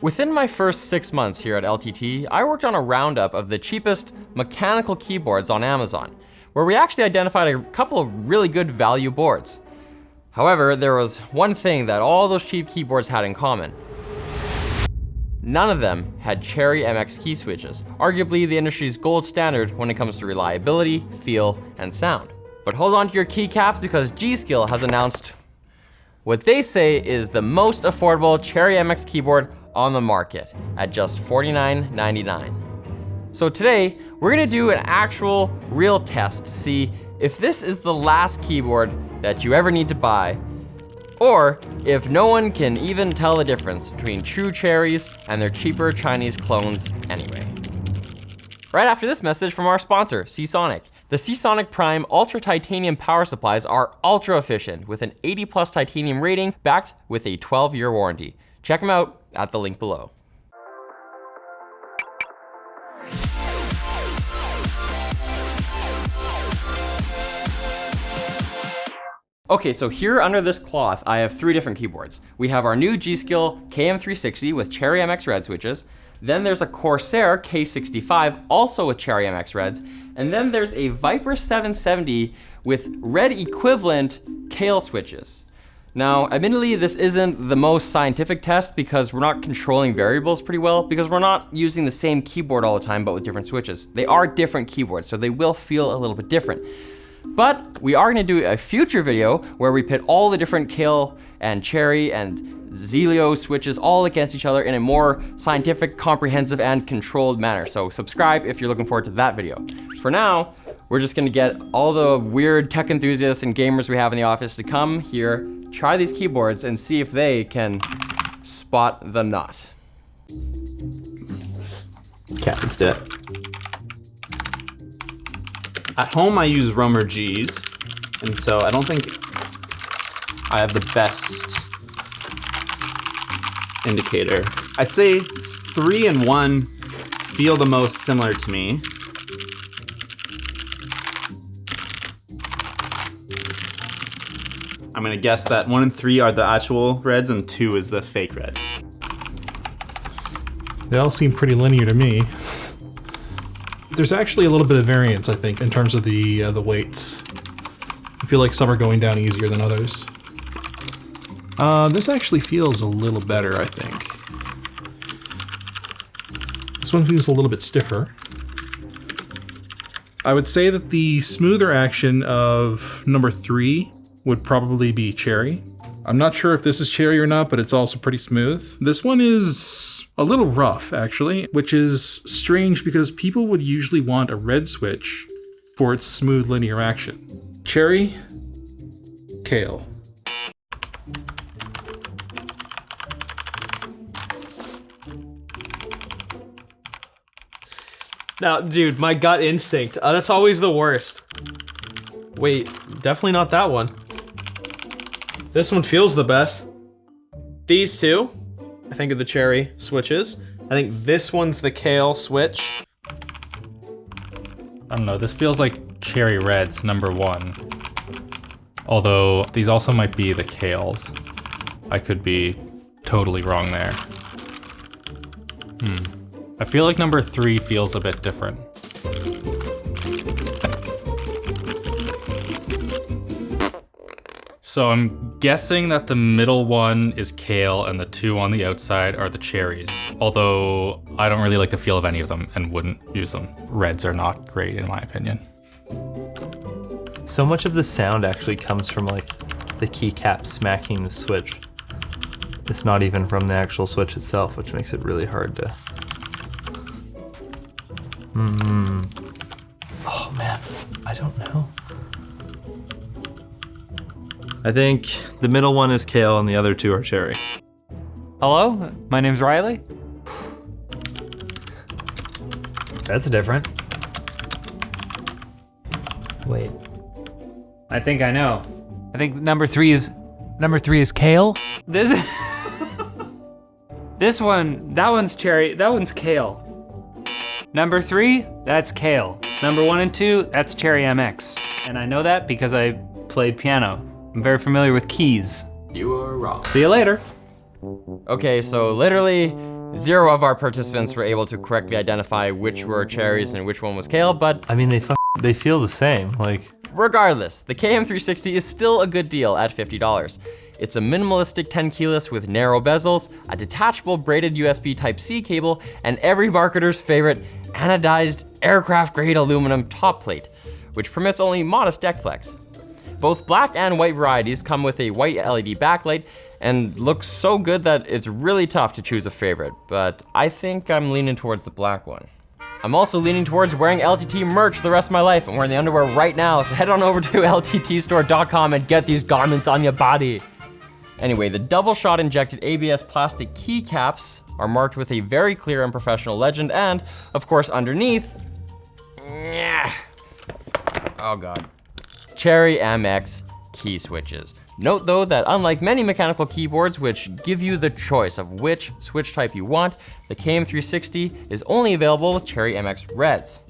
Within my first 6 months here at LTT, I worked on a roundup of the cheapest mechanical keyboards on Amazon, where we actually identified a couple of really good value boards. However, there was one thing that all those cheap keyboards had in common. None of them had Cherry MX key switches, arguably the industry's gold standard when it comes to reliability, feel, and sound. But hold on to your keycaps because G.Skill has announced what they say is the most affordable Cherry MX keyboard on the market at just $49.99. So today, we're gonna do an actual real test to see if this is the last keyboard that you ever need to buy, or if no one can even tell the difference between true Cherries and their cheaper Chinese clones anyway. Right after this message from our sponsor, Seasonic. The Seasonic Prime Ultra Titanium power supplies are ultra efficient with an 80+ titanium rating backed with a 12-year warranty. Check them out at the link below. Okay, so here under this cloth, I have 3 different keyboards. We have our new G.Skill KM360 with Cherry MX red switches. Then there's a Corsair K65, also with Cherry MX reds. And then there's a Viper 770 with red equivalent Kale switches. Now, admittedly, this isn't the most scientific test because we're not controlling variables pretty well because we're not using the same keyboard all the time, but with different switches. They are different keyboards, so they will feel a little bit different. But we are gonna do a future video where we pit all the different Kale and Cherry and Zelio switches all against each other in a more scientific, comprehensive, and controlled manner. So subscribe if you're looking forward to that video. For now, we're just gonna get all the weird tech enthusiasts and gamers we have in the office to come here, try these keyboards, and see if they can spot the knot. Okay, let's do it. At home, I use Romer Gs, and so I don't think I have the best indicator. I'd say 3 and 1 feel the most similar to me. I'm gonna guess that 1 and 3 are the actual reds and 2 is the fake red. They all seem pretty linear to me. There's actually a little bit of variance, I think, in terms of the weights. I feel like some are going down easier than others. This actually feels a little better, I think. This one feels a little bit stiffer. I would say that the smoother action of number 3 would probably be Cherry. I'm not sure if this is Cherry or not, but it's also pretty smooth. This one is a little rough, actually, which is strange because people would usually want a red switch for its smooth linear action. Cherry, Kale. Now, dude, my gut instinct, that's always the worst. Wait, definitely not that one. This one feels the best. These two, I think, are the Cherry switches. I think this one's the Kale switch. I don't know, this feels like Cherry Reds, number 1. Although, these also might be the Kales. I could be totally wrong there. I feel like number 3 feels a bit different. So I'm guessing that the middle one is Kale and the 2 on the outside are the Cherries. Although I don't really like the feel of any of them and wouldn't use them. Reds are not great in my opinion. So much of the sound actually comes from like the keycap smacking the switch. It's not even from the actual switch itself, which makes it really hard to... Oh man, I don't know. I think the middle one is Kale and the other 2 are Cherry. Hello, my name's Riley. That's different. Wait. I think I know. I think number 3 is Kale. This This one, that one's Cherry, that one's Kale. Number 3, that's Kale. Number 1 and 2, that's Cherry MX. And I know that because I played piano. I'm very familiar with keys. You are wrong. See you later. Okay, so literally Zero of our participants were able to correctly identify which were cherries and which one was kale, but I mean, they feel the same. Like, regardless, the KM360 is still a good deal at $50. It's a minimalistic 10 keyless with narrow bezels, a detachable braided USB Type-C cable, and every marketer's favorite anodized aircraft-grade aluminum top plate, which permits only modest deck flex. Both black and white varieties come with a white LED backlight and look so good that it's really tough to choose a favorite, but I think I'm leaning towards the black one. I'm also leaning towards wearing LTT merch the rest of my life. I'm wearing the underwear right now, so head on over to lttstore.com and get these garments on your body. Anyway, the double shot injected ABS plastic keycaps are marked with a very clear and professional legend, and of course underneath, oh god, Cherry MX key switches. Note though that unlike many mechanical keyboards which give you the choice of which switch type you want, the KM360 is only available with Cherry MX Reds.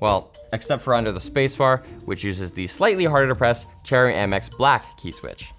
Well, except for under the spacebar, which uses the slightly harder to press Cherry MX Black key switch.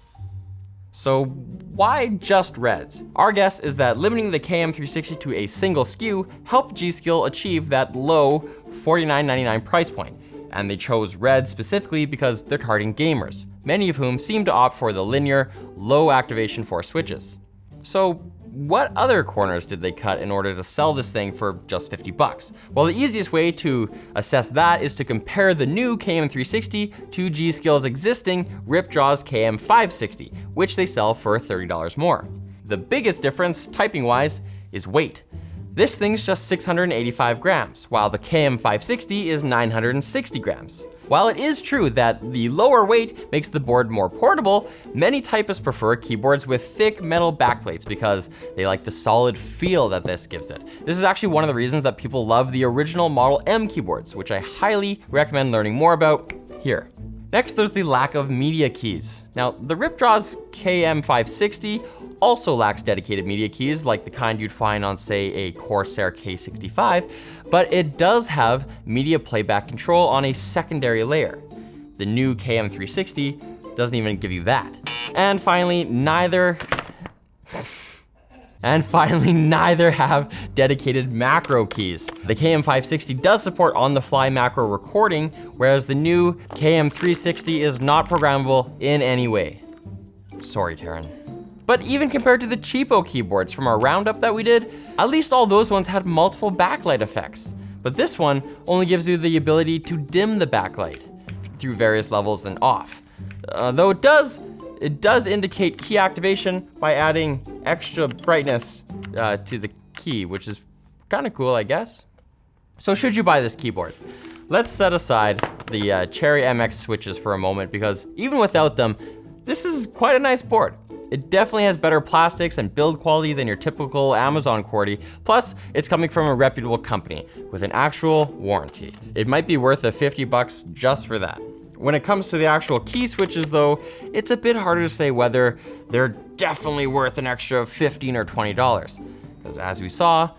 So why just Reds? Our guess is that limiting the KM360 to a single SKU helped G.Skill achieve that low $49.99 price point. And they chose Red specifically because they're targeting gamers, many of whom seem to opt for the linear, low activation force switches. So what other corners did they cut in order to sell this thing for just 50 bucks? Well, the easiest way to assess that is to compare the new KM360 to G.Skill's existing Ripjaw's KM560, which they sell for $30 more. The biggest difference, typing-wise, is weight. This thing's just 685 grams, while the KM560 is 960 grams. While it is true that the lower weight makes the board more portable, many typists prefer keyboards with thick metal backplates because they like the solid feel that this gives it. This is actually one of the reasons that people love the original Model M keyboards, which I highly recommend learning more about here. Next, there's the lack of media keys. Now, the Ripjaw's KM560 also lacks dedicated media keys like the kind you'd find on, say, a Corsair K65, but it does have media playback control on a secondary layer. The new KM360 doesn't even give you that. And finally, neither have dedicated macro keys. The KM560 does support on-the-fly macro recording, whereas the new KM360 is not programmable in any way. Sorry, Taryn. But even compared to the cheapo keyboards from our roundup that we did, at least all those ones had multiple backlight effects. But this one only gives you the ability to dim the backlight through various levels and off. Though it does indicate key activation by adding extra brightness to the key, which is kind of cool, I guess. So should you buy this keyboard? Let's set aside the Cherry MX switches for a moment, because even without them, this is quite a nice board. It definitely has better plastics and build quality than your typical Amazon QWERTY, plus it's coming from a reputable company with an actual warranty. It might be worth the 50 bucks just for that. When it comes to the actual key switches though, it's a bit harder to say whether they're definitely worth an extra $15 or $20. Because as we saw,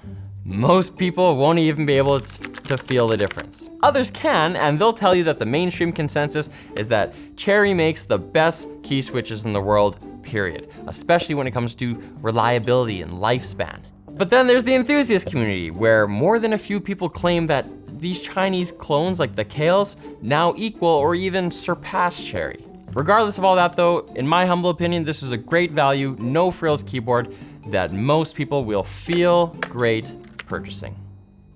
most people won't even be able to feel the difference. Others can, and they'll tell you that the mainstream consensus is that Cherry makes the best key switches in the world, period. Especially when it comes to reliability and lifespan. But then there's the enthusiast community, where more than a few people claim that these Chinese clones like the Kales now equal or even surpass Cherry. Regardless of all that though, in my humble opinion, this is a great value, no frills keyboard that most people will feel great purchasing.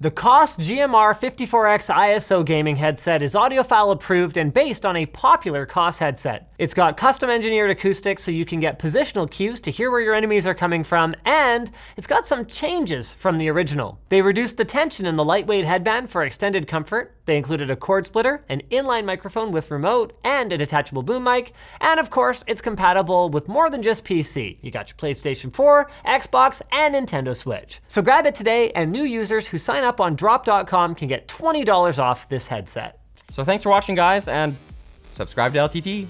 The COS GMR 54X ISO gaming headset is audiophile approved and based on a popular COS headset. It's got custom engineered acoustics so you can get positional cues to hear where your enemies are coming from, and it's got some changes from the original. They reduced the tension in the lightweight headband for extended comfort. They included a cord splitter, an inline microphone with remote, and a detachable boom mic. And of course, it's compatible with more than just PC. You got your PlayStation 4, Xbox, and Nintendo Switch. So grab it today, and new users who sign up on drop.com can get $20 off this headset. So thanks for watching, guys, and subscribe to LTT.